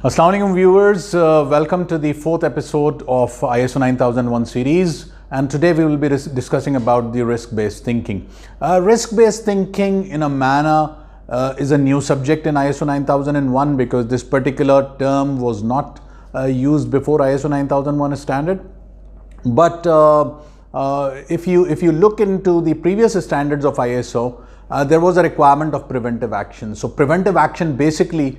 Assalamu alaikum viewers, welcome to the fourth episode of ISO 9001 series, and today we will be discussing about the risk-based thinking. Risk-based thinking in a manner is a new subject in ISO 9001 because this particular term was not used before ISO 9001 standard. But if you look into the previous standards of ISO, there was a requirement of preventive action. So preventive action basically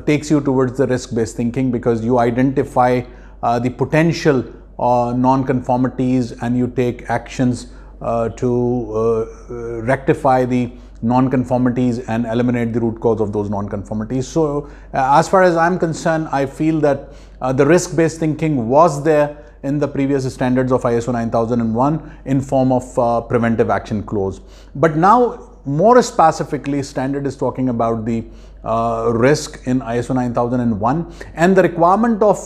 takes you towards the risk-based thinking because you identify the potential non-conformities and you take actions to rectify the non-conformities and eliminate the root cause of those non-conformities. So as far as I'm concerned, I feel that the risk-based thinking was there in the previous standards of ISO 9001 in form of preventive action clause. But now, more specifically, standard is talking about the risk in ISO 9001 and the requirement of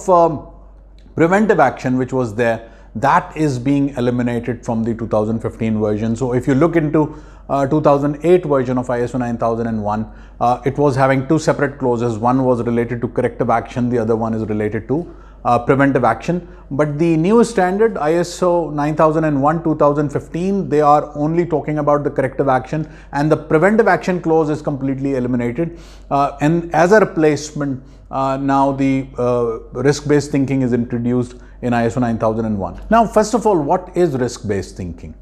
preventive action which was there, that is being eliminated from the 2015 version. So if you look into 2008 version of ISO 9001, it was having two separate clauses. One was related to corrective action, the other one is related to preventive action. But the new standard ISO 9001-2015, they are only talking about the corrective action, and the preventive action clause is completely eliminated, and as a replacement now the risk-based thinking is introduced in ISO 9001. Now first of all, what is risk-based thinking?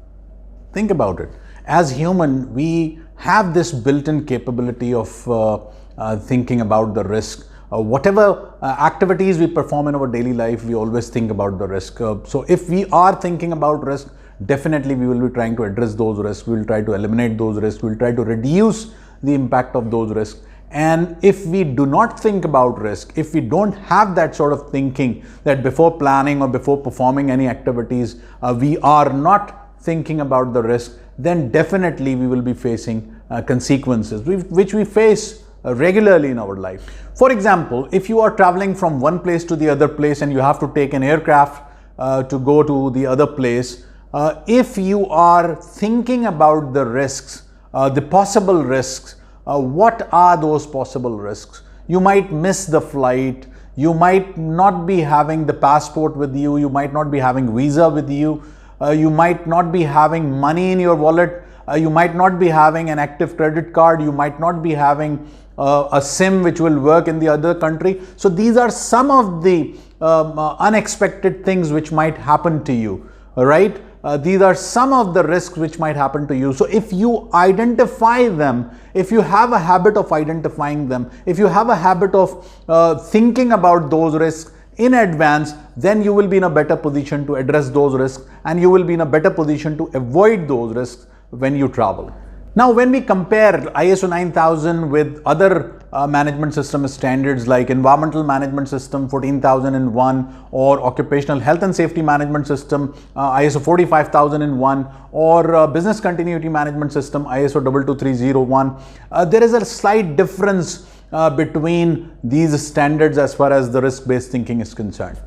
Think about it. As human, we have this built-in capability of thinking about the risk. Whatever activities we perform in our daily life, we always think about the risk. So if we are thinking about risk, definitely we will be trying to address those risks. We will try to eliminate those risks. We will try to reduce the impact of those risks. And if we do not think about risk, if we don't have that sort of thinking that before planning or before performing any activities, we are not thinking about the risk, then definitely we will be facing consequences which we face regularly in our life. For example, if you are traveling from one place to the other place and you have to take an aircraft to go to the other place, if you are thinking about the risks, the possible risks, what are those possible risks? You might miss the flight, you might not be having the passport with you, you might not be having visa with you, you might not be having money in your wallet, you might not be having an active credit card, you might not be having a SIM which will work in the other country. So these are some of the unexpected things which might happen to you, right? These are some of the risks which might happen to you. So if you identify them, if you have a habit of identifying them, if you have a habit of thinking about those risks in advance, then you will be in a better position to address those risks and you will be in a better position to avoid those risks when you travel. Now, when we compare ISO 9000 with other management system standards like Environmental Management System 14001 or Occupational Health and Safety Management System ISO 45001 or Business Continuity Management System ISO 22301, there is a slight difference between these standards as far as the risk-based thinking is concerned.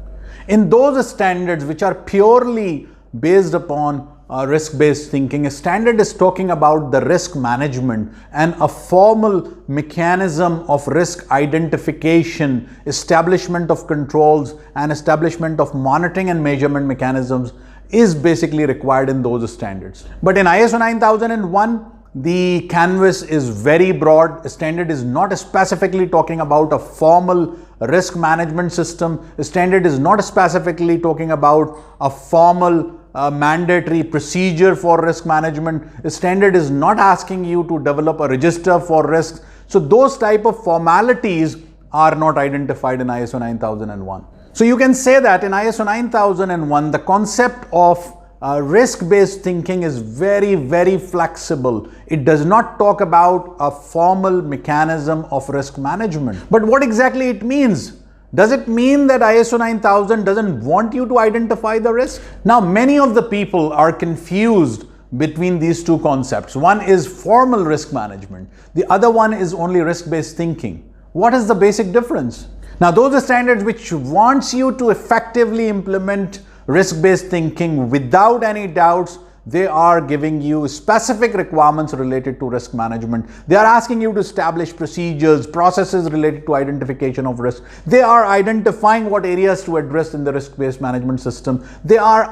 In those standards which are purely based upon risk-based thinking, a standard is talking about the risk management and a formal mechanism of risk identification, establishment of controls and establishment of monitoring and measurement mechanisms is basically required in those standards. But in ISO 9001, the canvas is very broad. A standard is not specifically talking about a formal risk management system. A standard is not specifically talking about a formal mandatory procedure for risk management. A standard is not asking you to develop a register for risks. So those type of formalities are not identified in ISO 9001. So you can say that in ISO 9001, the concept of risk-based thinking is very, very flexible. It does not talk about a formal mechanism of risk management. But what exactly it means? Does it mean that ISO 9000 doesn't want you to identify the risk? Now, many of the people are confused between these two concepts. One is formal risk management. The other one is only risk-based thinking. What is the basic difference? Now, those are standards which wants you to effectively implement risk-based thinking without any doubts. they are giving you specific requirements related to risk management. They are asking you to establish procedures, processes related to identification of risk. They are identifying what areas to address in the risk-based management system. They are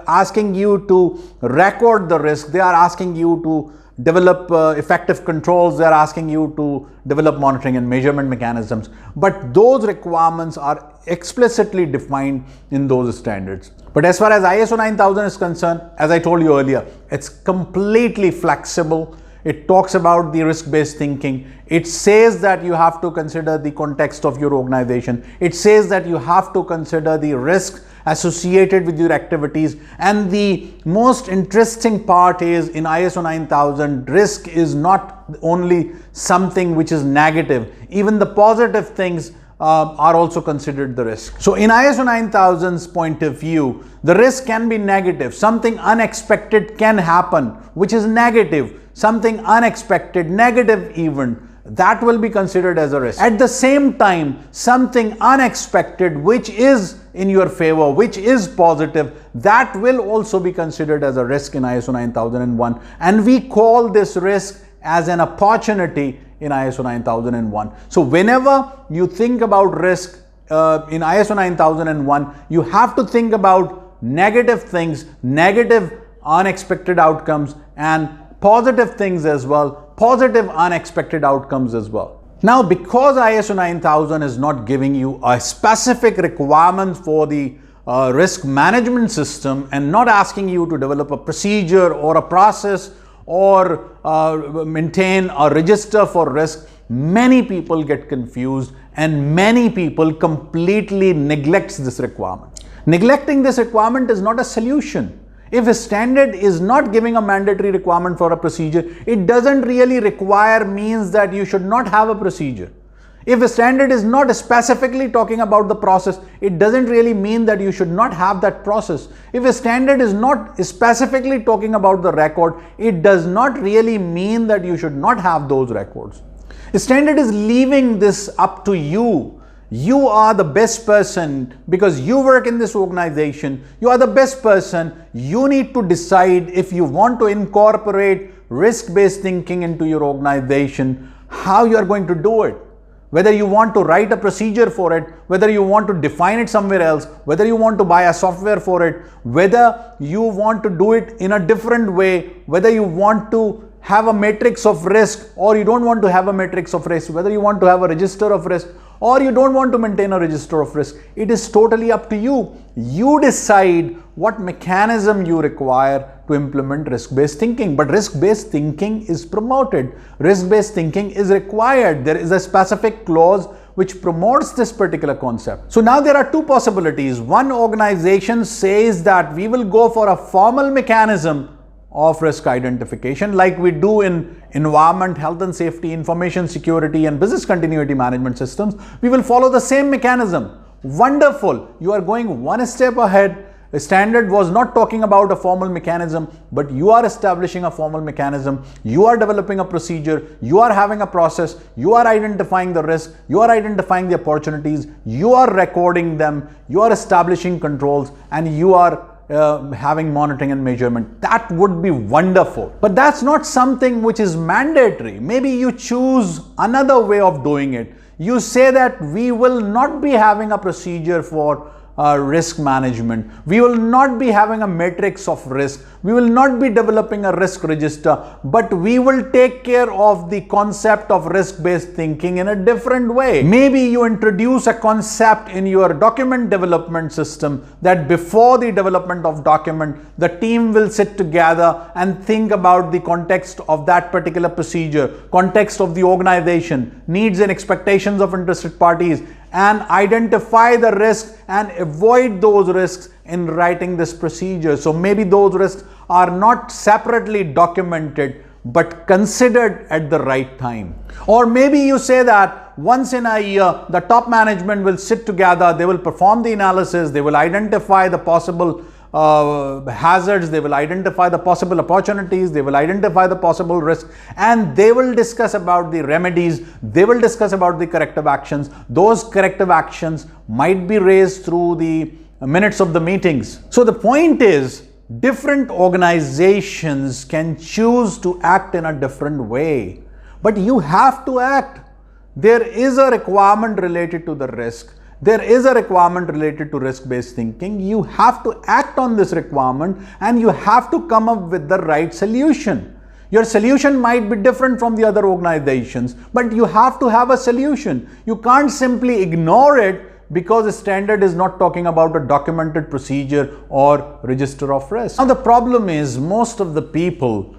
asking you to record the risk. They are asking you to develop effective controls. They are asking you to develop monitoring and measurement mechanisms. But those requirements are explicitly defined in those standards. But as far as ISO 9000 is concerned, as I told you earlier, it's completely flexible. It talks about the risk-based thinking. It says that you have to consider the context of your organization. It says that you have to consider the risk associated with your activities. And the most interesting part is, in ISO 9000, risk is not only something which is negative. Even the positive things are also considered the risk. So in ISO 9000's point of view, the risk can be negative. Something unexpected can happen, which is negative. Something unexpected, negative event, that will be considered as a risk. At the same time, something unexpected which is in your favor, which is positive, that will also be considered as a risk in ISO 9001. And we call this risk as an opportunity in ISO 9001. So whenever you think about risk in ISO 9001, you have to think about negative things, negative unexpected outcomes, and positive things as well, positive unexpected outcomes as well. Now, because ISO 9000 is not giving you a specific requirement for the risk management system and not asking you to develop a procedure or a process or maintain a register for risk, many people get confused and many people completely neglect this requirement. Neglecting this requirement is not a solution. If a standard is not giving a mandatory requirement for a procedure, it doesn't really require means that you should not have a procedure. If a standard is not specifically talking about the process, it doesn't really mean that you should not have that process. If a standard is not specifically talking about the record, it does not really mean that you should not have those records. A standard is leaving this up to you. You are the best person because you work in this organization. You are the best person. You need to decide if you want to incorporate risk-based thinking into your organization, how you are going to do it. Whether you want to write a procedure for it, whether you want to define it somewhere else, whether you want to buy a software for it, whether you want to do it in a different way, whether you want to have a matrix of risk or you don't want to have a matrix of risk, whether you want to have a register of risk or you don't want to maintain a register of risk. It is totally up to you. You decide what mechanism you require to implement risk-based thinking. But risk-based thinking is promoted. Risk-based thinking is required. There is a specific clause which promotes this particular concept. So now there are two possibilities. One organization says that we will go for a formal mechanism of risk identification like we do in environment, health and safety, information security and business continuity management systems. We will follow the same mechanism. Wonderful. You are going one step ahead. A standard was not talking about a formal mechanism, but you are establishing a formal mechanism. You are developing a procedure. You are having a process. You are identifying the risk. You are identifying the opportunities. You are recording them. You are establishing controls and you are having monitoring and measurement. That would be wonderful. But that's not something which is mandatory. Maybe you choose another way of doing it. You say that we will not be having a procedure for risk management. We will not be having a matrix of risk. We will not be developing a risk register, but we will take care of the concept of risk-based thinking in a different way. Maybe you introduce a concept in your document development system that before the development of document, the team will sit together and think about the context of that particular procedure, context of the organization, needs and expectations of interested parties, and identify the risks and avoid those risks in writing this procedure. So maybe those risks are not separately documented but considered at the right time. Or maybe you say that once in a year the top management will sit together, they will perform the analysis, they will identify the possible hazards, they will identify the possible opportunities, they will identify the possible risks, and they will discuss about the remedies, they will discuss about the corrective actions. Those corrective actions might be raised through the minutes of the meetings. So the point is, different organizations can choose to act in a different way, but you have to act. There is a requirement related to the risk. There is a requirement related to risk-based thinking. You have to act on this requirement and you have to come up with the right solution. Your solution might be different from the other organizations, but you have to have a solution. You can't simply ignore it because the standard is not talking about a documented procedure or register of risk. Now the problem is most of the people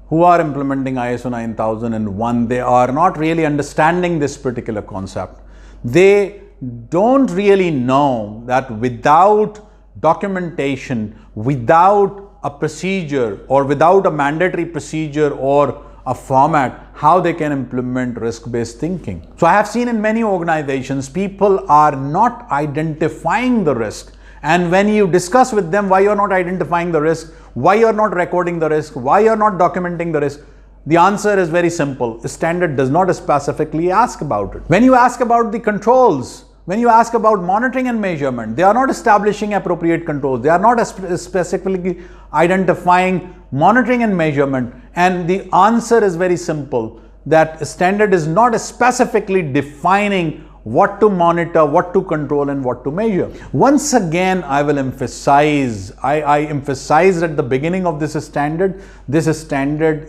who are implementing ISO 9001, they are not really understanding this particular concept. They don't really know that without documentation, without a procedure or without a mandatory procedure or a format, how they can implement risk-based thinking. So I have seen in many organizations, people are not identifying the risk. And when you discuss with them why you're not identifying the risk, why you're not recording the risk, why you're not documenting the risk, the answer is very simple. The standard does not specifically ask about it. When you ask about the controls, when you ask about monitoring and measurement, they are not establishing appropriate controls. They are not specifically identifying monitoring and measurement. And the answer is very simple, that standard is not specifically defining what to monitor, what to control, and what to measure. Once again, I will emphasize, I emphasized at the beginning of this standard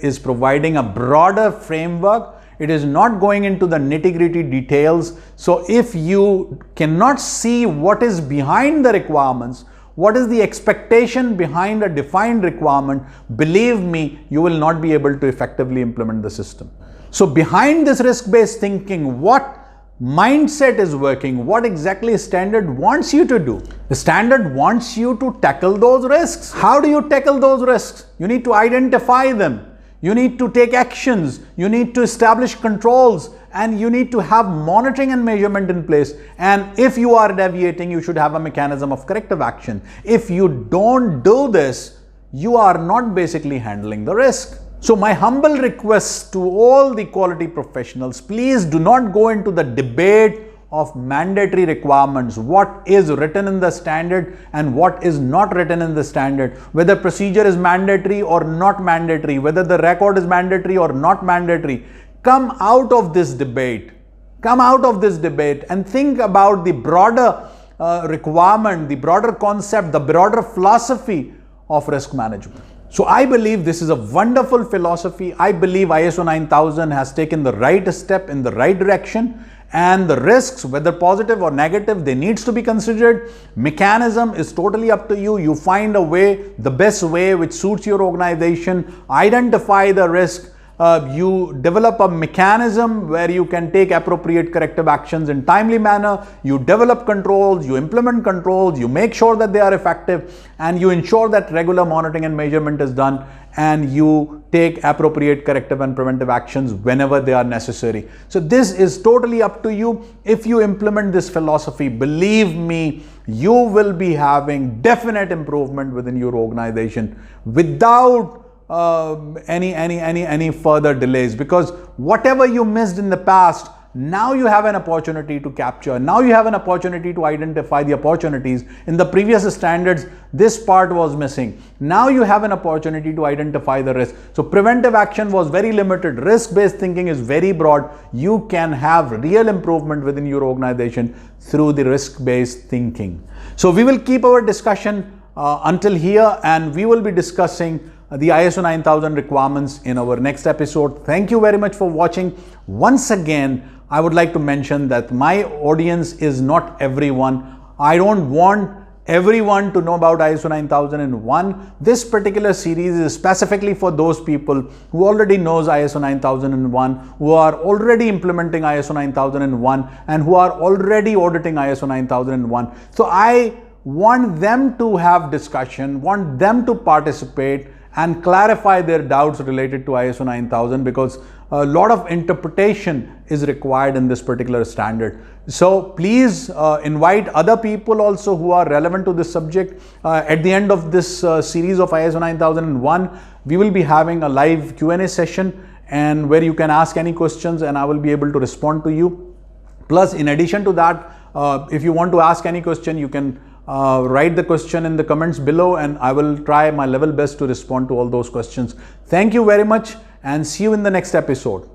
is providing a broader framework. It is not going into the nitty-gritty details. So if you cannot see what is behind the requirements, what is the expectation behind a defined requirement, believe me, you will not be able to effectively implement the system. So behind this risk-based thinking, what mindset is working? What exactly standard wants you to do? The standard wants you to tackle those risks. How do you tackle those risks? You need to identify them. You need to take actions, you need to establish controls, and you need to have monitoring and measurement in place. And if you are deviating, you should have a mechanism of corrective action. If you don't do this, you are not basically handling the risk. So my humble request to all the quality professionals, please do not go into the debate of mandatory requirements, what is written in the standard and what is not written in the standard, whether procedure is mandatory or not mandatory, whether the record is mandatory or not mandatory. Come out of this debate. Come out of this debate and think about the broader requirement, the broader concept, the broader philosophy of risk management. So I believe this is a wonderful philosophy. I believe ISO 9000 has taken the right step in the right direction. And the risks, whether positive or negative, they needs to be considered. Mechanism is totally up to you. You find a way, the best way which suits your organization. Identify the risk. You develop a mechanism where you can take appropriate corrective actions in timely manner. You develop controls, you implement controls, you make sure that they are effective, and you ensure that regular monitoring and measurement is done, and you take appropriate corrective and preventive actions whenever they are necessary. So this is totally up to you. If you implement this philosophy, believe me, you will be having definite improvement within your organization without any further delays, because whatever you missed in the past, now you have an opportunity to capture. Now you have an opportunity to identify the opportunities. In the previous standards, this part was missing. Now you have an opportunity to identify the risk. So preventive action was very limited. Risk-based thinking is very broad. You can have real improvement within your organization through the risk-based thinking. So we will keep our discussion until here, and we will be discussing the ISO 9000 requirements in our next episode. Thank you very much for watching. Once again, I would like to mention that my audience is not everyone. I don't want everyone to know about ISO 9001. This particular series is specifically for those people who already knows ISO 9001, who are already implementing ISO 9001, and who are already auditing ISO 9001. So I want them to have discussion, want them to participate and clarify their doubts related to ISO 9000, because a lot of interpretation is required in this particular standard. So please invite other people also who are relevant to this subject. At the end of this series of ISO 9001, we will be having a live Q&A session, and where you can ask any questions and I will be able to respond to you. Plus, in addition to that, if you want to ask any question, you can write the question in the comments below, and I will try my level best to respond to all those questions. Thank you very much, and see you in the next episode.